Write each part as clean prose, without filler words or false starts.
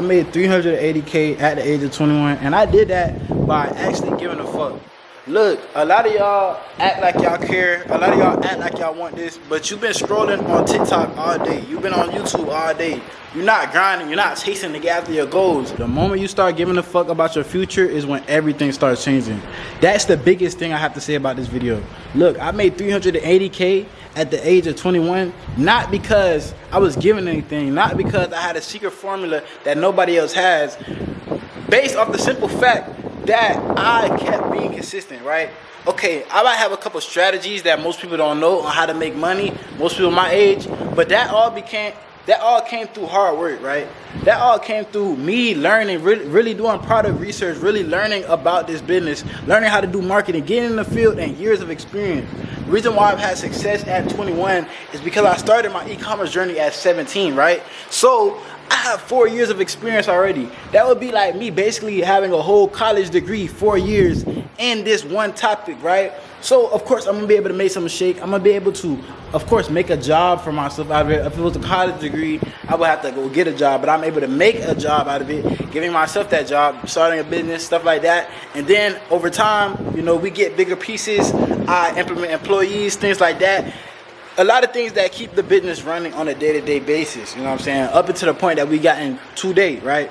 I made 380K at the age of 21, and I did that by actually giving a fuck. Look, a lot of y'all act like y'all care. A lot of y'all act like y'all want this, but you've been scrolling on TikTok all day. You've been on YouTube all day. You're not grinding. You're not chasing to get after your goals. The moment you start giving a fuck about your future is when everything starts changing. That's the biggest thing I have to say about this video. Look, I made 380K at the age of 21, not because I was giving anything, not because I had a secret formula that nobody else has, based off the simple fact that I kept being consistent, right? Okay, I might have a couple strategies that most people don't know on how to make money, most people my age, but that all came through hard work, right? That all came through me learning, really doing product research, really learning about this business, learning how to do marketing, getting in the field, and years of experience. The reason why I've had success at 21 is because I started my e-commerce journey at 17, right? So I have 4 years of experience already. That would be like me basically having a whole college degree, 4 years in this one topic, right? So of course I'm gonna be able to make something shake. I'm gonna be able to, of course, make a job for myself out of it. If it was a college degree, I would have to go get a job, but I'm able to make a job out of it, giving myself that job, starting a business, stuff like that. And then over time, you know, we get bigger pieces. I implement employees, things like that. A lot of things that keep the business running on a day-to-day basis, you know what I'm saying? Up until the point that we got in today, right?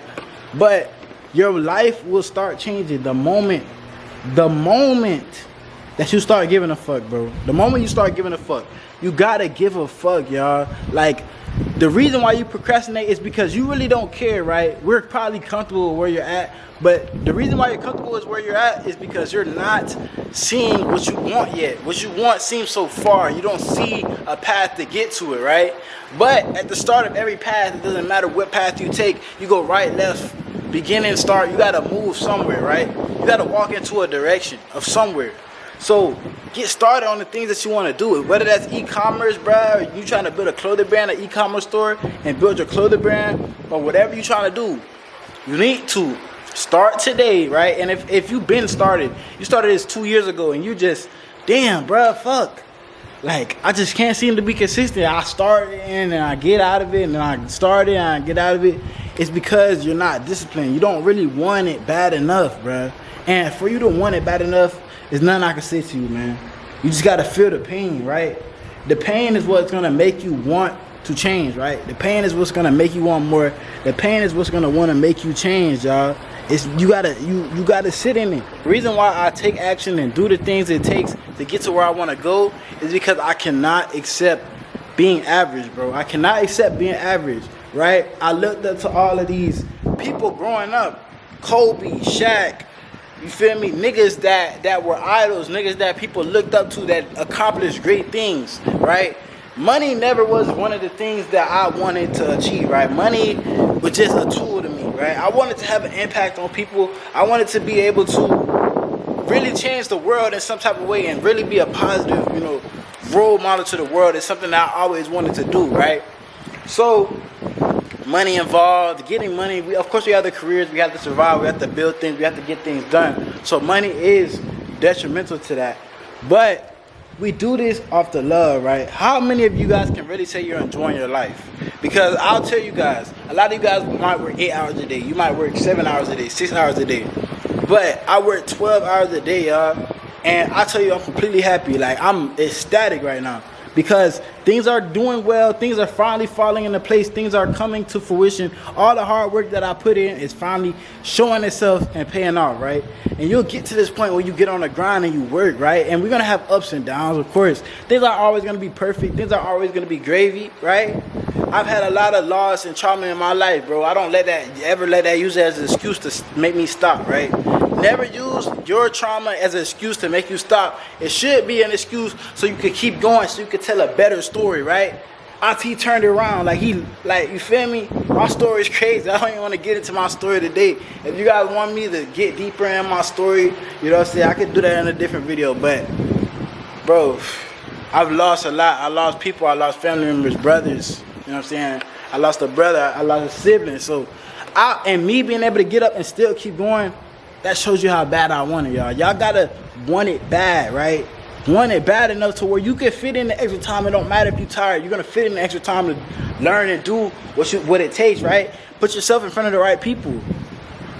But your life will start changing the moment that you start giving a fuck, bro. The moment you start giving a fuck, you gotta give a fuck, y'all. Like, the reason why you procrastinate is because you really don't care, right? We're probably comfortable where you're at, but the reason why you're comfortable is where you're at is because you're not seeing what you want yet. What you want seems so far. You don't see a path to get to it, right? But at the start of every path, it doesn't matter what path you take. You go right, left, beginning, start. You gotta move somewhere, right? You gotta walk into a direction of somewhere. So get started on the things that you want to do. Whether that's e-commerce, bro, or you trying to build a clothing brand, an e-commerce store, and build your clothing brand, or whatever you're trying to do, you need to start today, right? And if you've been started, you started this 2 years ago, and you just, damn, bro, fuck. Like, I just can't seem to be consistent. I start and I get out of it, and then I start it and I get out of it. It's because you're not disciplined. You don't really want it bad enough, bro. And for you to want it bad enough, there's nothing I can say to you, man. You just gotta feel the pain, right? The pain is what's gonna make you want to change, right? The pain is what's gonna make you want more. The pain is what's gonna wanna make you change, y'all. It's you gotta sit in it. The reason why I take action and do the things it takes to get to where I wanna go is because I cannot accept being average, bro. I cannot accept being average, right? I looked up to all of these people growing up. Kobe, Shaq, you feel me? Niggas that were idols, niggas that people looked up to that accomplished great things, right? Money never was one of the things that I wanted to achieve, right? Money was just a tool to me, right? I wanted to have an impact on people. I wanted to be able to really change the world in some type of way and really be a positive, you know, role model to the world. It's something that I always wanted to do, right? So money involved, getting money. Of course, we have the careers, we have to survive, we have to build things, we have to get things done. So money is detrimental to that. But we do this off the love, right? How many of you guys can really say you're enjoying your life? Because I'll tell you guys, a lot of you guys might work 8 hours a day. You might work 7 hours a day, 6 hours a day. But I work 12 hours a day, y'all. And I tell you, I'm completely happy. Like, I'm ecstatic right now. Because things are doing well, things are finally falling into place, things are coming to fruition. All the hard work that I put in is finally showing itself and paying off, right? And you'll get to this point where you get on the grind and you work, right? And we're gonna have ups and downs, of course. Things are always gonna be perfect, things are always gonna be gravy, right? I've had a lot of loss and trauma in my life, bro. I don't ever let that use as an excuse to make me stop, right? Never use your trauma as an excuse to make you stop. It should be an excuse so you could keep going, so you could tell a better story, right? Auntie turned it around, like you feel me? My story is crazy. I don't even want to get into my story today. If you guys want me to get deeper in my story, you know what I'm saying, I could do that in a different video. But, bro, I've lost a lot. I lost people, I lost family members, brothers, you know what I'm saying? I lost a brother, I lost a sibling. So, and me being able to get up and still keep going, that shows you how bad I want it, y'all. Y'all gotta want it bad, right? Want it bad enough to where you can fit in the extra time. It don't matter if you're tired. You're gonna fit in the extra time to learn and do what it takes, right? Put yourself in front of the right people.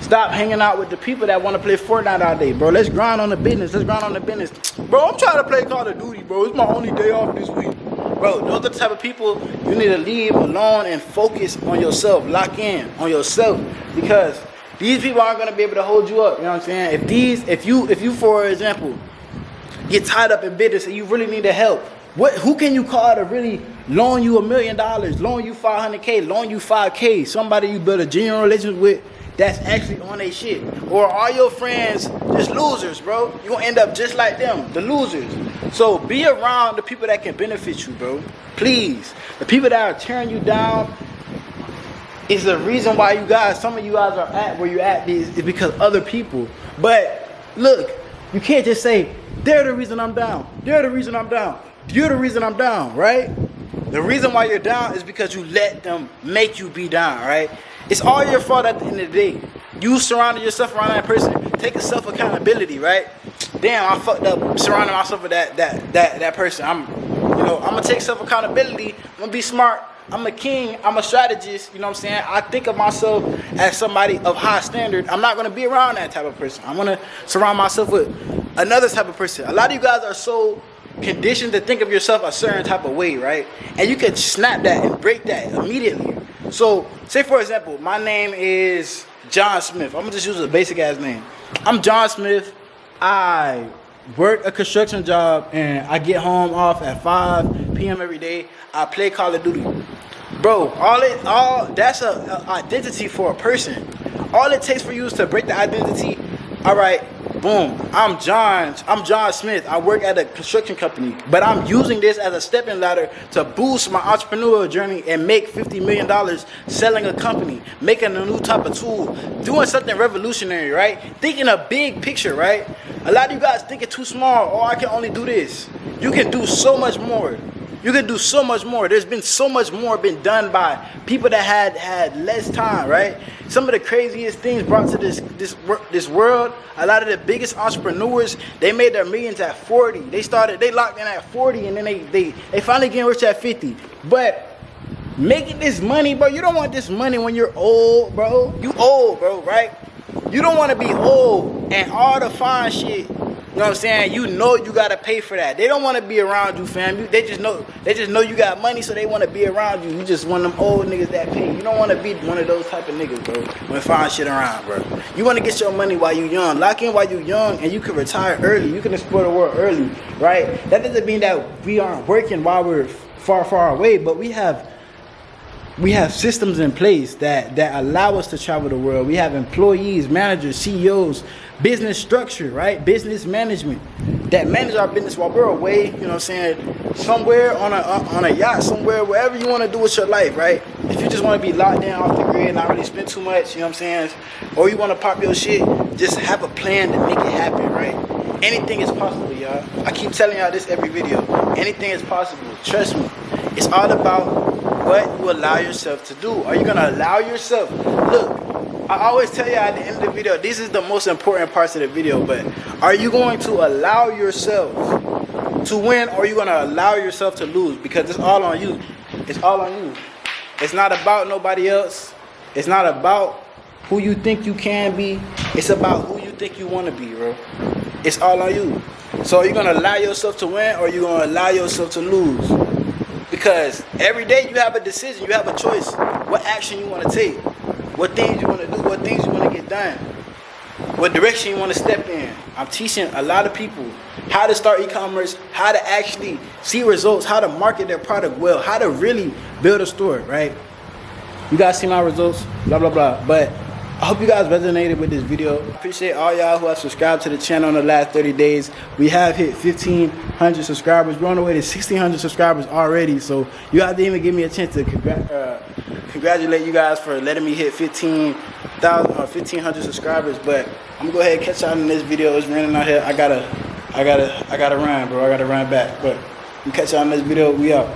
Stop hanging out with the people that want to play Fortnite all day, bro. Let's grind on the business. Let's grind on the business. Bro, I'm trying to play Call of Duty, bro. It's my only day off this week. Bro, those are the type of people you need to leave alone and focus on yourself. Lock in on yourself, because these people aren't going to be able to hold you up. You know what I'm saying? If you, for example, get tied up in business and you really need the help, who can you call to really loan you $1 million, loan you $500K, loan you $5K? Somebody you build a genuine relationship with that's actually on their shit. Or are your friends just losers, bro? You're gonna end up just like them, the losers. So be around the people that can benefit you, bro. Please. The people that are tearing you down is the reason why some of you guys are at where you're at is because other people. But look, you can't just say, they're the reason I'm down. They're the reason I'm down. You're the reason I'm down, right? The reason why you're down is because you let them make you be down, right? It's all your fault at the end of the day. You surrounded yourself around that person. Take a self accountability, right? Damn, I fucked up surrounding myself with that person. I'm gonna take self accountability. I'm gonna be smart. I'm a king. I'm a strategist. You know what I'm saying? I think of myself as somebody of high standard. I'm not gonna be around that type of person. I'm gonna surround myself with another type of person. A lot of you guys are so conditioned to think of yourself a certain type of way, right? And you can snap that and break that immediately. So, say for example, my name is John Smith. I'm gonna just use a basic ass name. I'm John Smith. I work a construction job and I get home off at 5 p.m. every day. I play Call of Duty. Bro, that's a identity for a person. All it takes for you is to break the identity. All right, boom. I'm John Smith. I work at a construction company, but I'm using this as a stepping ladder to boost my entrepreneurial journey and make $50 million selling a company, making a new type of tool, doing something revolutionary, right? Thinking a big picture, right? A lot of you guys think it too small. Oh, I can only do this. You can do so much more. You can do so much more. There's been so much more been done by people that had less time, right? Some of the craziest things brought to this world. A lot of the biggest entrepreneurs, they made their millions at 40. They locked in at 40, and then they finally getting rich at 50. But making this money, bro, you don't want this money when you're old, bro. You old, bro, right? You don't want to be old and all the fine shit. You know what I'm saying? You know you gotta pay for that. They don't want to be around you, fam. They just know you got money, so they want to be around you. You just one of them old niggas that pay. You don't want to be one of those type of niggas, bro. When find shit around, bro. You want to get your money while you young. Lock in while you young, and you can retire early. You can explore the world early, right? That doesn't mean that we aren't working while we're far away, but we have systems in place that allow us to travel the world. We have employees, managers, CEOs, business structure, right? Business management that manage our business while we're away, you know what I'm saying? Somewhere on a yacht, somewhere, wherever you want to do with your life, right? If you just want to be locked down off the grid, not really spend too much, you know what I'm saying? Or you want to pop your shit, just have a plan to make it happen, right? Anything is possible, y'all. I keep telling y'all this every video. Anything is possible. Trust me. It's all about what you allow yourself to do. Are you going to allow yourself? Look, I always tell you at the end of the video, this is the most important parts of the video, but are you going to allow yourself to win, or are you going to allow yourself to lose? Because it's all on you. It's all on you. It's not about nobody else. It's not about who you think you can be. It's about who you think you want to be, bro. It's all on you. So are you going to allow yourself to win, or are you going to allow yourself to lose? Because every day you have a decision, you have a choice. What action you want to take, what things you want to do, what things you want to get done, what direction you want to step in. I'm teaching a lot of people how to start e-commerce, how to actually see results, how to market their product well, how to really build a store, right? You guys see my results, blah, blah, blah. But I hope you guys resonated with this video. I appreciate all y'all who have subscribed to the channel in the last 30 days. We have hit 1,500 subscribers. We're on the way to 1,600 subscribers already. So you guys didn't even give me a chance to congratulate you guys for letting me hit 1,500 subscribers. But I'm gonna go ahead and catch y'all in this video. It's raining out here. I gotta run, bro. I gotta run back. But we catch y'all in this video. We out.